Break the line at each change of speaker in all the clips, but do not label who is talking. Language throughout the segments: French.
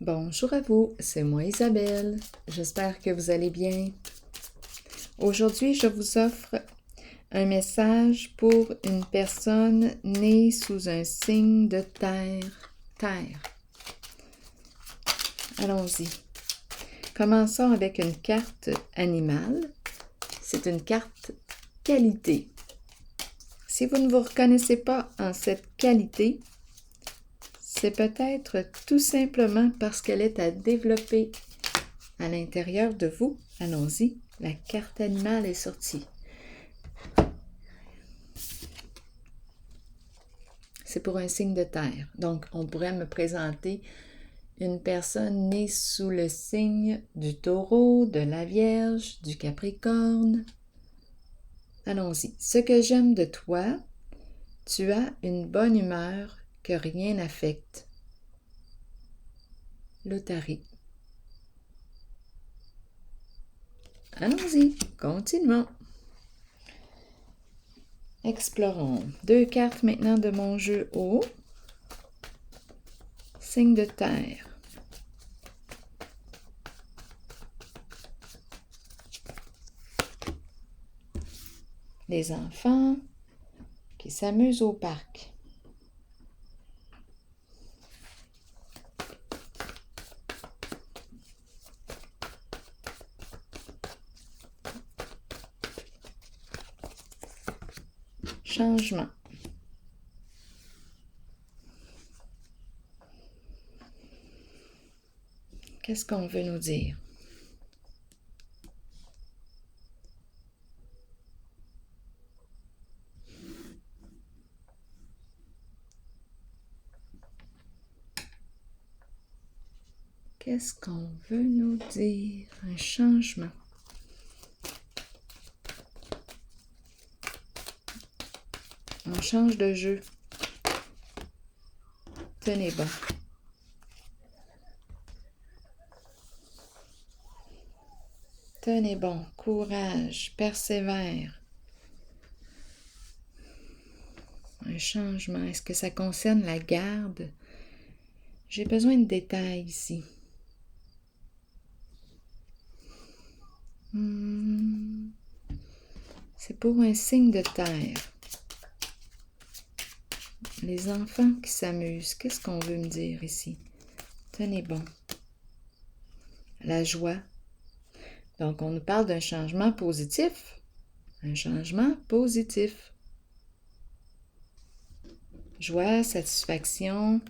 Bonjour à vous, c'est moi Isabelle. J'espère que vous allez bien. Aujourd'hui, je vous offre un message pour une personne née sous un signe de terre. Terre. Allons-y. Commençons avec une carte animale. C'est une carte qualité. Si vous ne vous reconnaissez pas en cette qualité, c'est peut-être tout simplement parce qu'elle est à développer à l'intérieur de vous. Allons-y, la carte animale est sortie. C'est pour un signe de terre. Donc, on pourrait me présenter une personne née sous le signe du taureau, de la Vierge, du Capricorne. Allons-y. Ce que j'aime de toi, tu as une bonne humeur que rien n'affecte. L'Otari. Allons-y, continuons. Explorons. 2 cartes maintenant de mon jeu haut. Signe de terre. Les enfants qui s'amusent au parc. Changement. Qu'est-ce qu'on veut nous dire? Qu'est-ce qu'on veut nous dire? Un changement. On change de jeu. Tenez bon. Tenez bon. Courage. Persévère. Un changement. Est-ce que ça concerne la garde? J'ai besoin de détails ici. C'est pour un signe de terre. Les enfants qui s'amusent, qu'est-ce qu'on veut me dire ici? Tenez bon. La joie. Donc, on nous parle d'un changement positif. Un changement positif. Joie, satisfaction.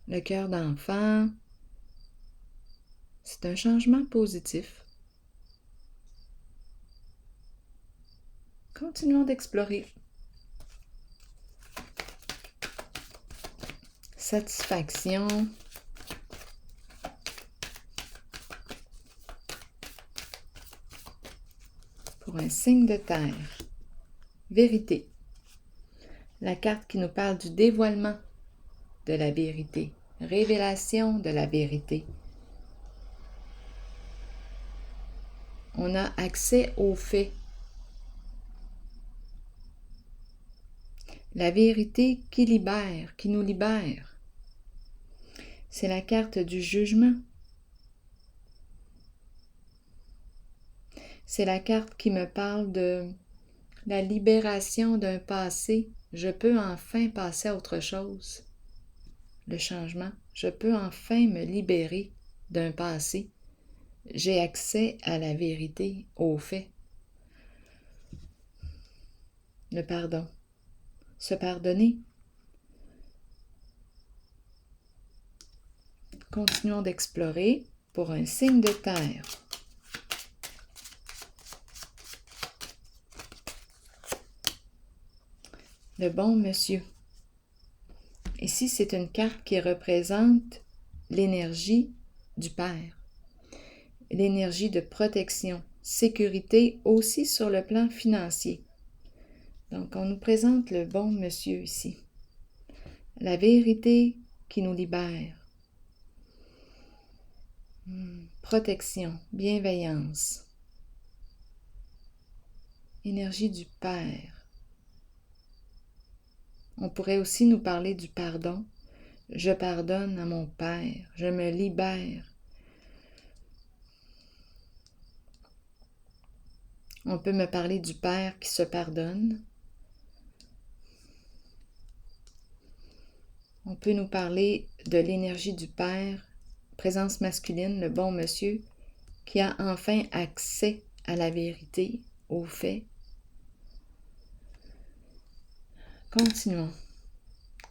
Le cœur d'enfant. C'est un changement positif. Continuons d'explorer. Satisfaction. Pour un signe de terre. Vérité. La carte qui nous parle du dévoilement de la vérité. Révélation de la vérité. On a accès aux faits. La vérité qui libère, qui nous libère. C'est la carte du jugement. C'est la carte qui me parle de la libération d'un passé. Je peux enfin passer à autre chose. Le changement. Je peux enfin me libérer d'un passé. J'ai accès à la vérité, aux faits. Le pardon. Se pardonner. Continuons d'explorer pour un signe de terre. Le bon monsieur. Ici, c'est une carte qui représente l'énergie du Père, l'énergie de protection, sécurité aussi sur le plan financier. Donc, on nous présente le bon monsieur ici. La vérité qui nous libère. Protection, bienveillance. Énergie du Père. On pourrait aussi nous parler du pardon. Je pardonne à mon Père, je me libère. On peut me parler du Père qui se pardonne. On peut nous parler de l'énergie du Père, présence masculine, le bon monsieur, qui a enfin accès à la vérité, aux faits. Continuons.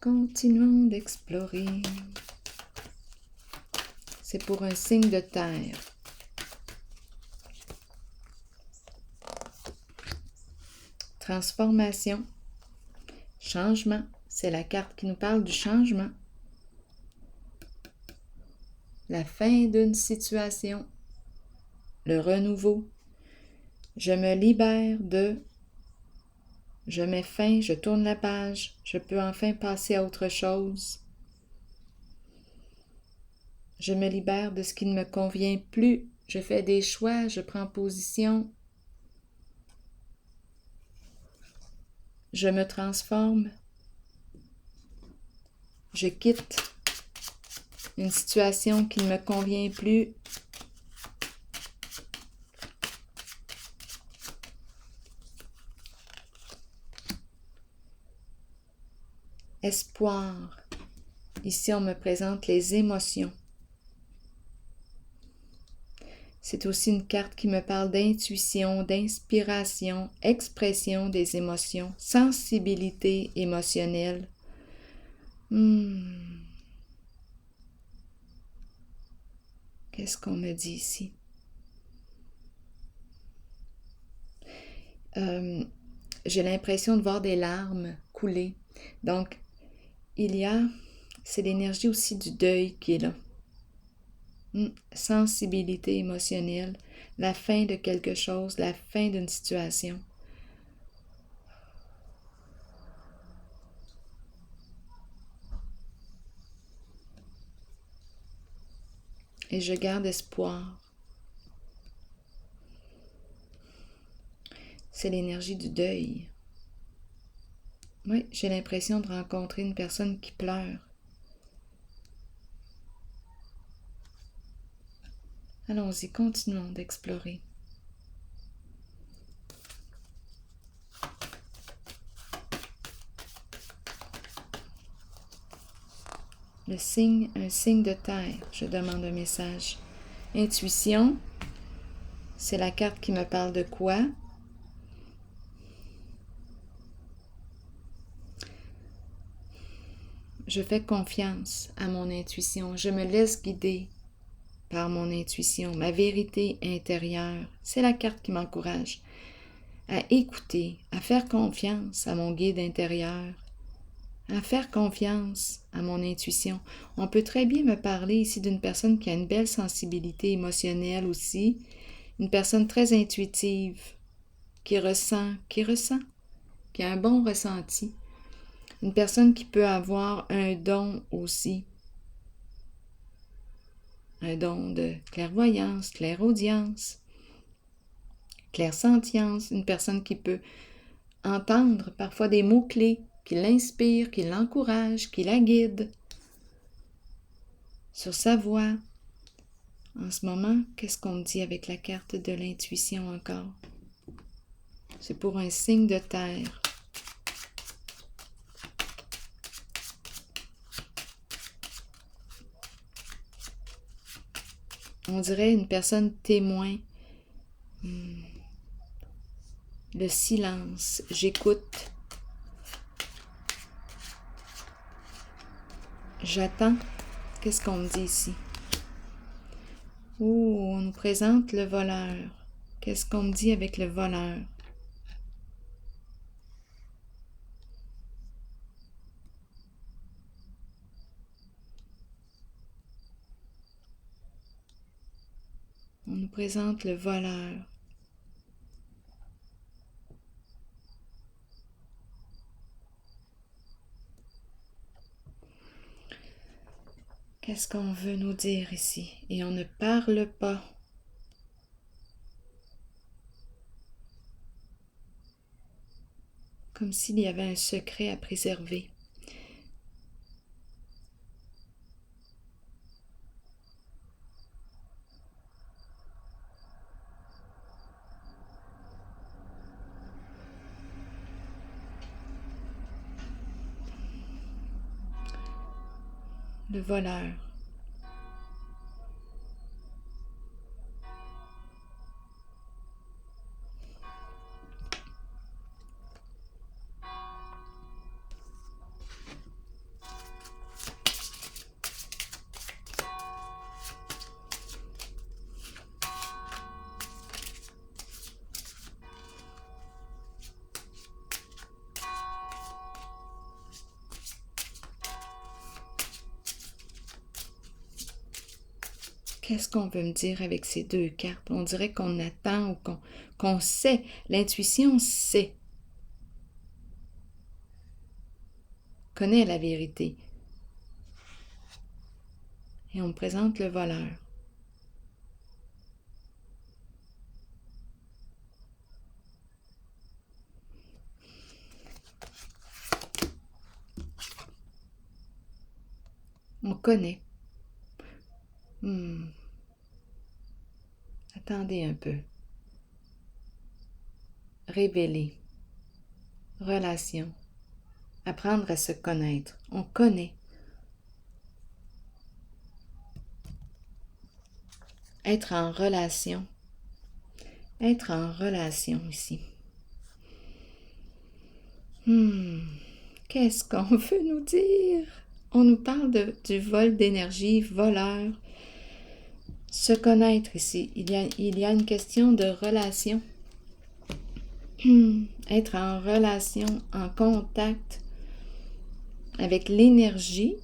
Continuons d'explorer. C'est pour un signe de terre. Transformation. Changement. C'est la carte qui nous parle du changement. La fin d'une situation. Le renouveau. Je me libère de... Je mets fin, je tourne la page. Je peux enfin passer à autre chose. Je me libère de ce qui ne me convient plus. Je fais des choix, je prends position. Je me transforme. Je quitte une situation qui ne me convient plus. Espoir. Ici, on me présente les émotions. C'est aussi une carte qui me parle d'intuition, d'inspiration, expression des émotions, sensibilité émotionnelle. Qu'est-ce qu'on me dit ici? J'ai l'impression de voir des larmes couler. Donc, c'est l'énergie aussi du deuil qui est là. Sensibilité émotionnelle, la fin de quelque chose, la fin d'une situation. Et je garde espoir. C'est l'énergie du deuil. Oui, j'ai l'impression de rencontrer une personne qui pleure. Allons-y, continuons d'explorer. Un signe de terre, je demande un message. Intuition, c'est la carte qui me parle de quoi? Je fais confiance à mon intuition, je me laisse guider par mon intuition, ma vérité intérieure. C'est la carte qui m'encourage à écouter, à faire confiance à mon guide intérieur, à faire confiance à mon intuition. On peut très bien me parler ici d'une personne qui a une belle sensibilité émotionnelle aussi, une personne très intuitive, qui ressent, qui a un bon ressenti. Une personne qui peut avoir un don aussi, un don de clairvoyance, clairaudience, clairsentience, une personne qui peut entendre parfois des mots-clés qui l'inspirent, qui l'encouragent, qui la guident sur sa voie. En ce moment, qu'est-ce qu'on me dit avec la carte de l'intuition encore? C'est pour un signe de terre. On dirait une personne témoin. Le silence, j'écoute. J'attends. Qu'est-ce qu'on me dit ici? On nous présente le voleur. Qu'est-ce qu'on me dit avec le voleur? On nous présente le voleur. Qu'est-ce qu'on veut nous dire ici? Et on ne parle pas. Comme s'il y avait un secret à préserver. le voleur. Qu'est-ce qu'on veut me dire avec ces deux cartes? On dirait qu'on attend ou qu'on sait. L'intuition sait. Connaît la vérité. Et on me présente le voleur. On connaît. Attendez un peu. Révéler. Relation. Apprendre à se connaître. On connaît. Être en relation. Être en relation ici. Qu'est-ce qu'on veut nous dire? On nous parle du vol d'énergie, voleur. Se connaître ici. Il y a une question de relation. Être en relation, en contact avec l'énergie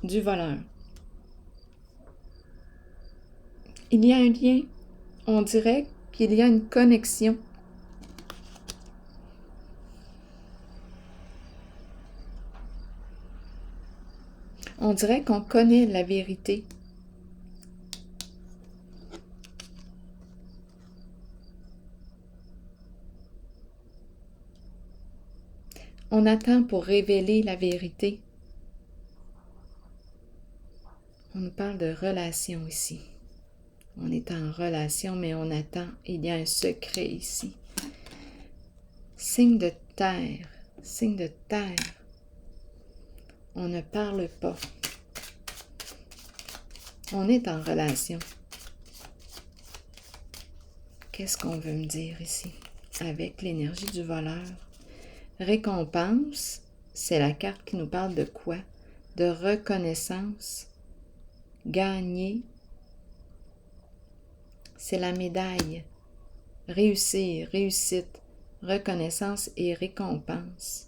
du voleur. Il y a un lien. On dirait qu'il y a une connexion. On dirait qu'on connaît la vérité. On attend pour révéler la vérité. On nous parle de relation ici. On est en relation, mais on attend. Il y a un secret ici. Signe de terre. Signe de terre. On ne parle pas. On est en relation. Qu'est-ce qu'on veut me dire ici? Avec l'énergie du voleur. Récompense, c'est la carte qui nous parle de quoi? De reconnaissance. Gagner. C'est la médaille. Réussir, réussite, reconnaissance et récompense.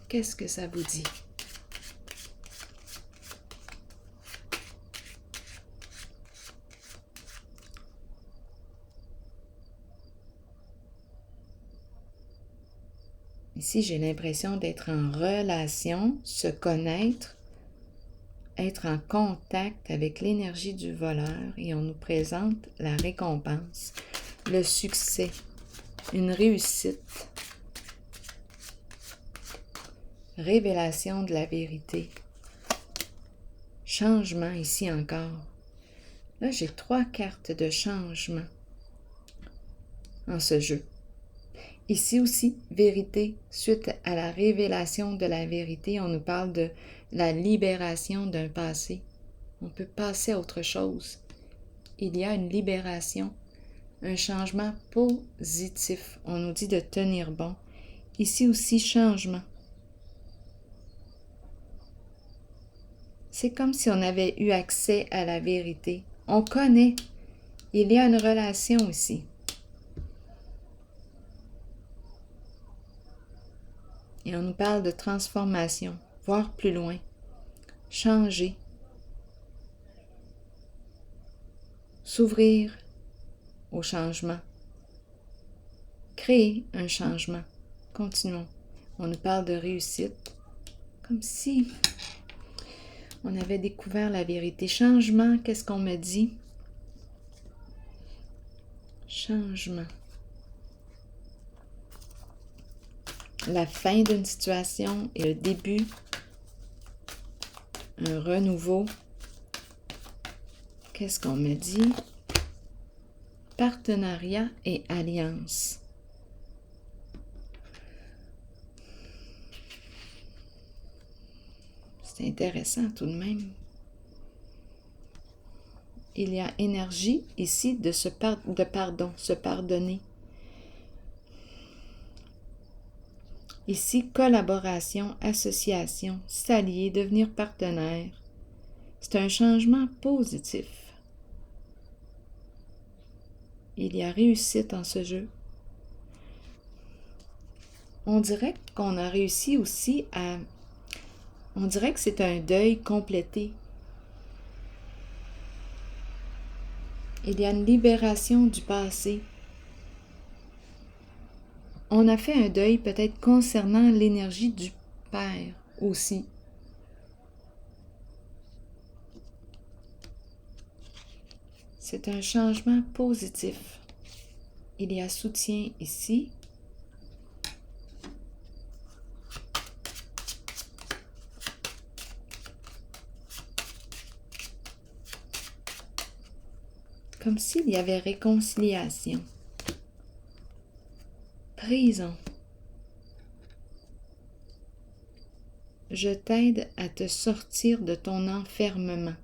Qu'est-ce que ça vous dit? Ici, j'ai l'impression d'être en relation, se connaître, être en contact avec l'énergie du voleur et on nous présente la récompense, le succès, une réussite, révélation de la vérité, changement ici encore. Là, j'ai 3 cartes de changement en ce jeu. Ici aussi, vérité, suite à la révélation de la vérité, on nous parle de la libération d'un passé. On peut passer à autre chose. Il y a une libération, un changement positif. On nous dit de tenir bon. Ici aussi, changement. C'est comme si on avait eu accès à la vérité. On connaît. Il y a une relation ici. Et on nous parle de transformation, voir plus loin, changer, s'ouvrir au changement, créer un changement. Continuons. On nous parle de réussite, comme si on avait découvert la vérité. Changement, qu'est-ce qu'on me dit? Changement. la fin d'une situation et le début, un renouveau. Qu'est-ce qu'on me dit? Partenariat et alliance. C'est intéressant tout de même. Il y a énergie ici de se pardonner. Ici, collaboration, association, s'allier, devenir partenaire. C'est un changement positif. Il y a réussite en ce jeu. On dirait qu'on a réussi aussi à... On dirait que c'est un deuil complété. Il y a une libération du passé. On a fait un deuil peut-être concernant l'énergie du Père aussi. C'est un changement positif. Il y a soutien ici. Comme s'il y avait réconciliation. Prison. Je t'aide à te sortir de ton enfermement,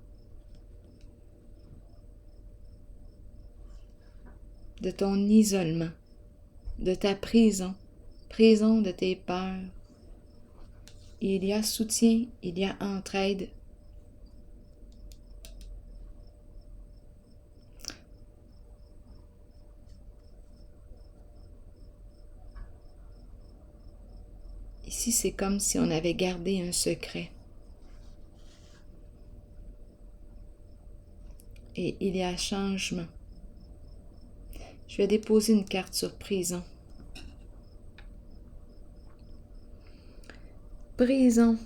de ton isolement, de ta prison de tes peurs. Il y a soutien, il y a entraide. Ici, c'est comme si on avait gardé un secret. Et il y a changement. Je vais déposer une carte sur prison. Prison.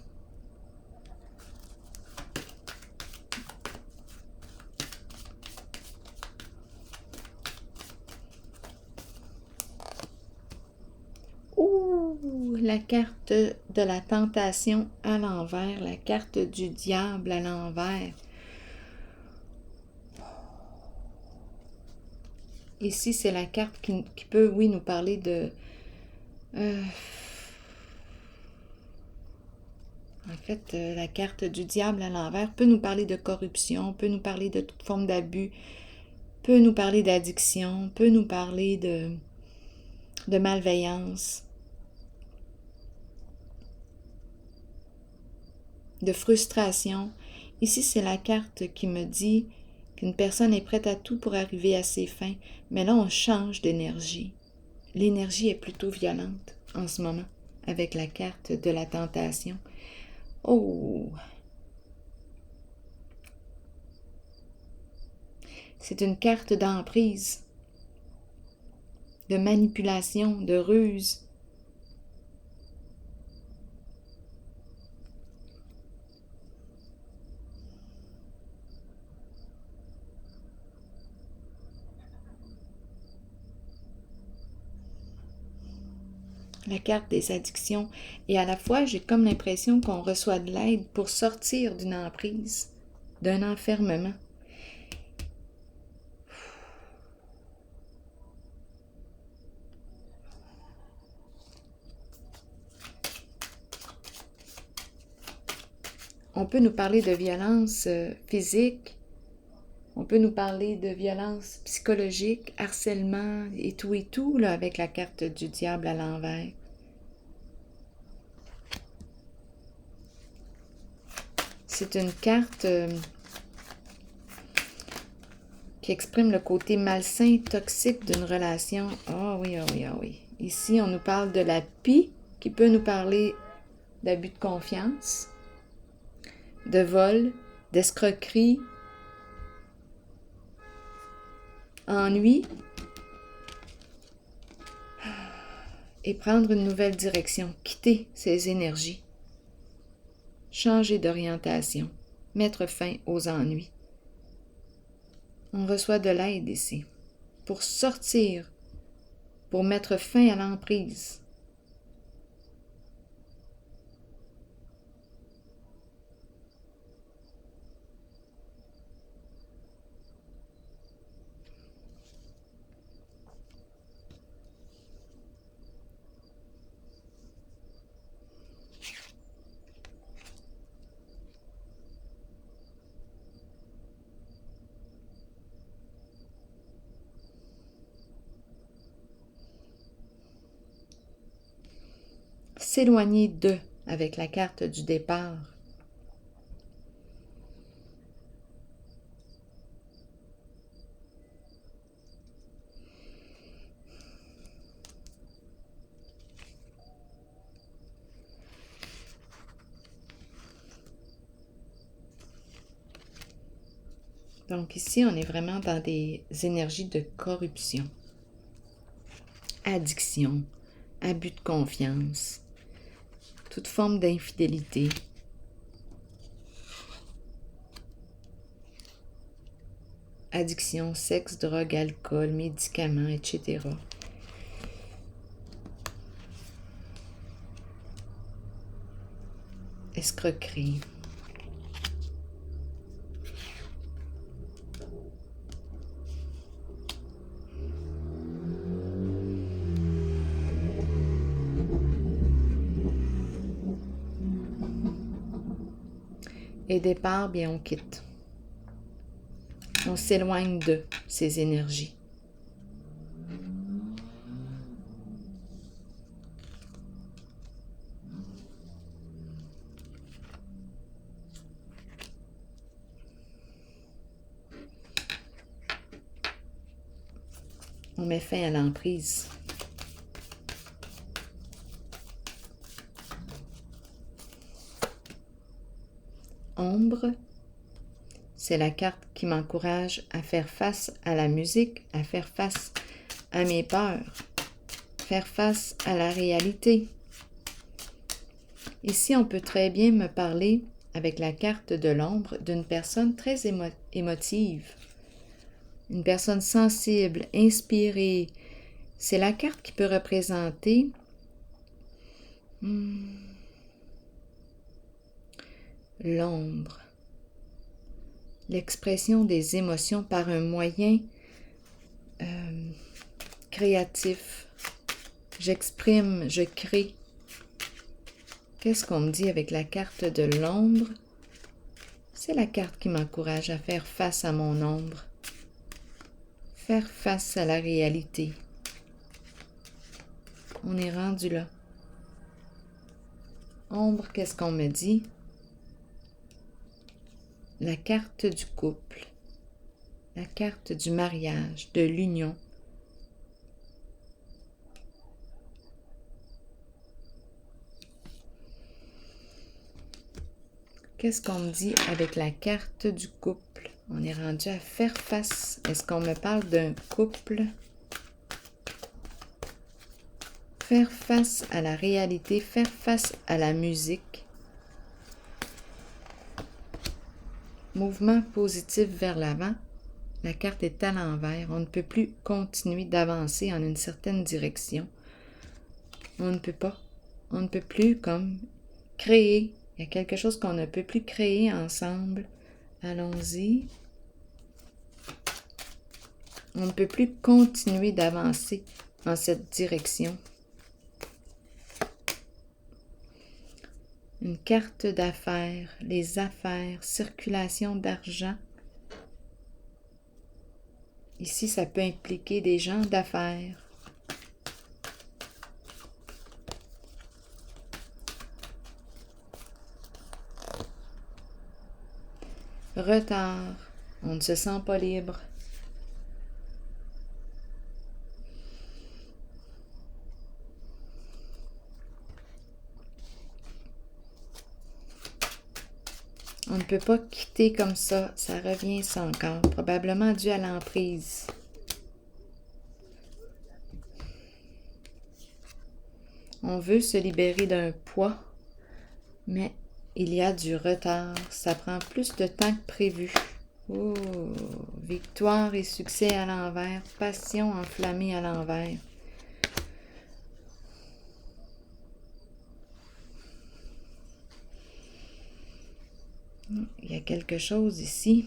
Ouh, la carte de la tentation à l'envers, la carte du diable à l'envers. Ici, c'est la carte qui peut, oui, nous parler de... En fait, la carte du diable à l'envers peut nous parler de corruption, peut nous parler de toute forme d'abus, peut nous parler d'addiction, peut nous parler de malveillance, de frustration. Ici, c'est la carte qui me dit qu'une personne est prête à tout pour arriver à ses fins, mais là, on change d'énergie. L'énergie est plutôt violente en ce moment avec la carte de la tentation. Oh! C'est une carte d'emprise, de manipulation, de ruse. La carte des addictions. Et à la fois, j'ai comme l'impression qu'on reçoit de l'aide pour sortir d'une emprise, d'un enfermement. On peut nous parler de violence physique, on peut nous parler de violence psychologique, harcèlement et tout, là, avec la carte du diable à l'envers. C'est une carte qui exprime le côté malsain, toxique d'une relation. Ah oui, ah oui, ah oui. Ici, on nous parle de la pie, qui peut nous parler d'abus de confiance, de vol, d'escroquerie, ennui, et prendre une nouvelle direction, quitter ces énergies, changer d'orientation, mettre fin aux ennuis. On reçoit de l'aide ici pour sortir, pour mettre fin à l'emprise. s'éloigner de avec la carte du départ. Donc ici, on est vraiment dans des énergies de corruption, addiction, abus de confiance, toute forme d'infidélité. Addiction, sexe, drogue, alcool, médicaments, etc. Escroquerie. Et départ, bien on quitte. On s'éloigne de ces énergies. On met fin à l'emprise. Ombre, c'est la carte qui m'encourage à faire face à la musique, à faire face à mes peurs, faire face à la réalité. Ici, on peut très bien me parler, avec la carte de l'ombre, d'une personne très émotive, une personne sensible, inspirée. C'est la carte qui peut représenter l'ombre, l'expression des émotions par un moyen créatif. J'exprime, je crée. Qu'est-ce qu'on me dit avec la carte de l'ombre? C'est la carte qui m'encourage à faire face à mon ombre, faire face à la réalité. On est rendu là. Ombre, qu'est-ce qu'on me dit? La carte du couple, la carte du mariage, de l'union. Qu'est-ce qu'on me dit avec la carte du couple? On est rendu à faire face. Est-ce qu'on me parle d'un couple? Faire face à la réalité, faire face à la musique. Mouvement positif vers l'avant. La carte est à l'envers. On ne peut plus continuer d'avancer en une certaine direction. On ne peut pas. On ne peut plus comme créer. Il y a quelque chose qu'on ne peut plus créer ensemble. Allons-y. On ne peut plus continuer d'avancer en cette direction. Une carte d'affaires, les affaires, circulation d'argent. Ici, ça peut impliquer des gens d'affaires. Retard, on ne se sent pas libre. On ne peut pas quitter comme ça, ça revient ça encore, probablement dû à l'emprise. On veut se libérer d'un poids, mais il y a du retard, ça prend plus de temps que prévu. Oh, victoire et succès à l'envers, passion enflammée à l'envers. Il y a quelque chose ici.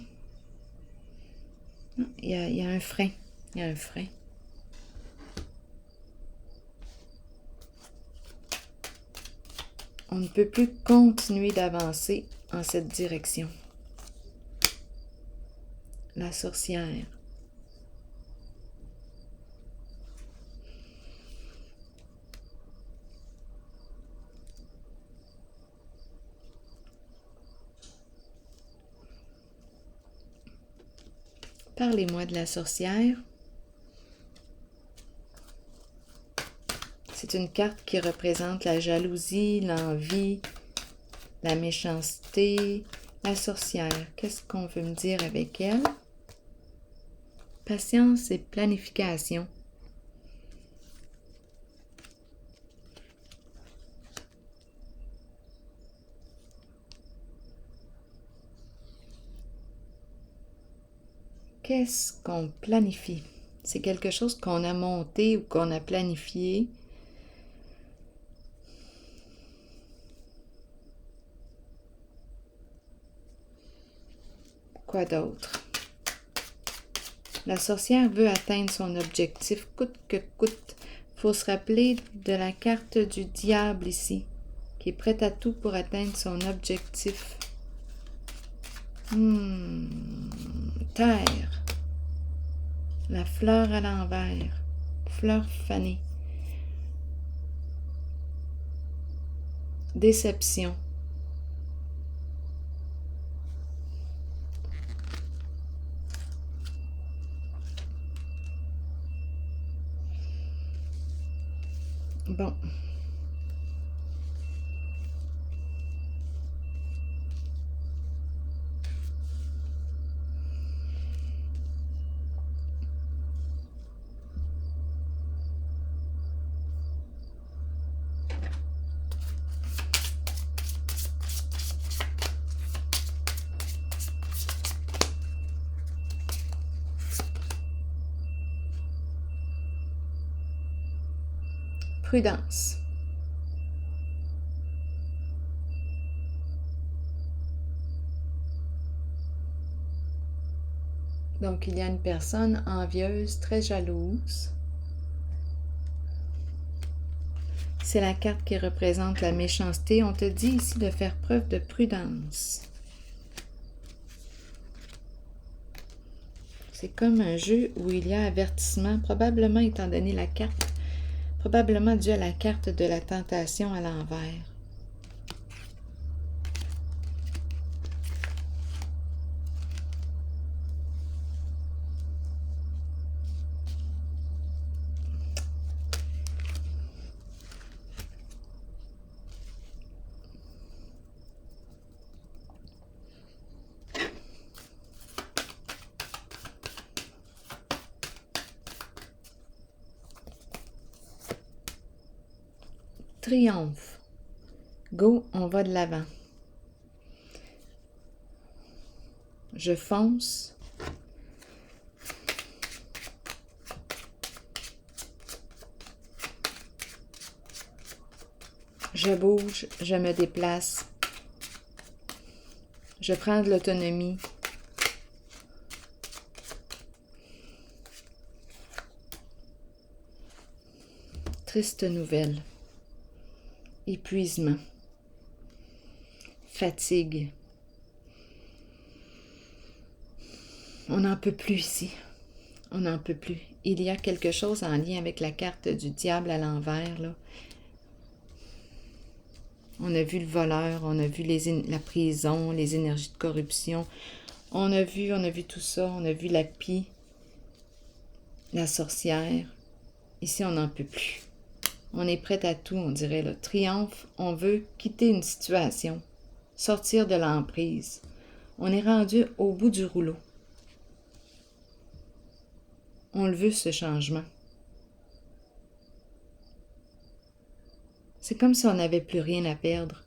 Il y a un frein. Il y a un frein. On ne peut plus continuer d'avancer en cette direction. La sorcière. Parlez-moi de la sorcière. C'est une carte qui représente la jalousie, l'envie, la méchanceté. La sorcière, qu'est-ce qu'on veut me dire avec elle? Patience et planification. Qu'est-ce qu'on planifie? C'est quelque chose qu'on a monté ou qu'on a planifié. Quoi d'autre? La sorcière veut atteindre son objectif coûte que coûte. Il faut se rappeler de la carte du diable ici, qui est prête à tout pour atteindre son objectif. Terre. La fleur à l'envers. Fleur fanée. Déception. Bon. Prudence. Donc, il y a une personne envieuse, très jalouse. C'est la carte qui représente la méchanceté. On te dit ici de faire preuve de prudence. C'est comme un jeu où il y a avertissement, probablement étant donné la carte, probablement dû à la carte de la tentation à l'envers. Triomphe. Go, on va de l'avant. Je fonce. Je bouge, je me déplace. Je prends de l'autonomie. Triste nouvelle. Épuisement. Fatigue. On n'en peut plus ici. On n'en peut plus. Il y a quelque chose en lien avec la carte du diable à l'envers, là. On a vu le voleur, on a vu la prison, les énergies de corruption. On a vu tout ça. On a vu la pie, la sorcière. Ici, on n'en peut plus. On est prêt à tout, on dirait, là. Triomphe, on veut quitter une situation, sortir de l'emprise. On est rendu au bout du rouleau. On le veut, ce changement. C'est comme si on n'avait plus rien à perdre.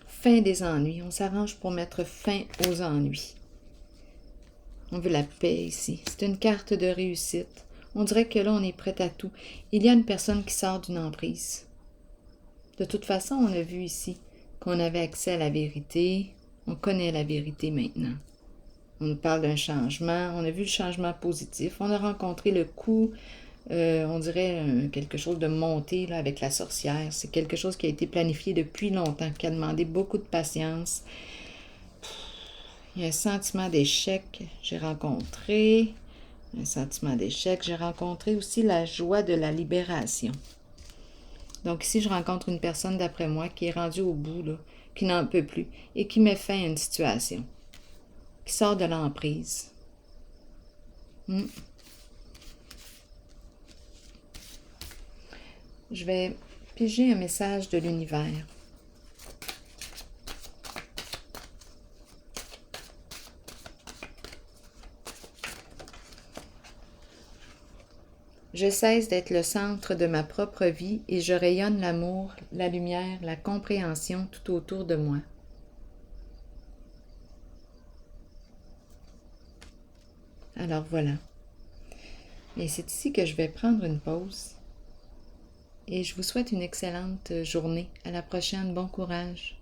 Fin des ennuis. On s'arrange pour mettre fin aux ennuis. On veut la paix ici. C'est une carte de réussite. On dirait que là, on est prêt à tout. Il y a une personne qui sort d'une emprise. De toute façon, on a vu ici qu'on avait accès à la vérité. On connaît la vérité maintenant. On nous parle d'un changement. On a vu le changement positif. On a rencontré le coup On dirait quelque chose de monté là, avec la sorcière. C'est quelque chose qui a été planifié depuis longtemps, qui a demandé beaucoup de patience. Il y a un sentiment d'échec, j'ai rencontré. Un sentiment d'échec. J'ai rencontré aussi la joie de la libération. Donc ici, je rencontre une personne d'après moi qui est rendue au bout, là, qui n'en peut plus et qui met fin à une situation, qui sort de l'emprise. Je vais piger un message de l'univers. Je cesse d'être le centre de ma propre vie et je rayonne l'amour, la lumière, la compréhension tout autour de moi. Alors voilà. Et c'est ici que je vais prendre une pause. Et je vous souhaite une excellente journée. À la prochaine. Bon courage.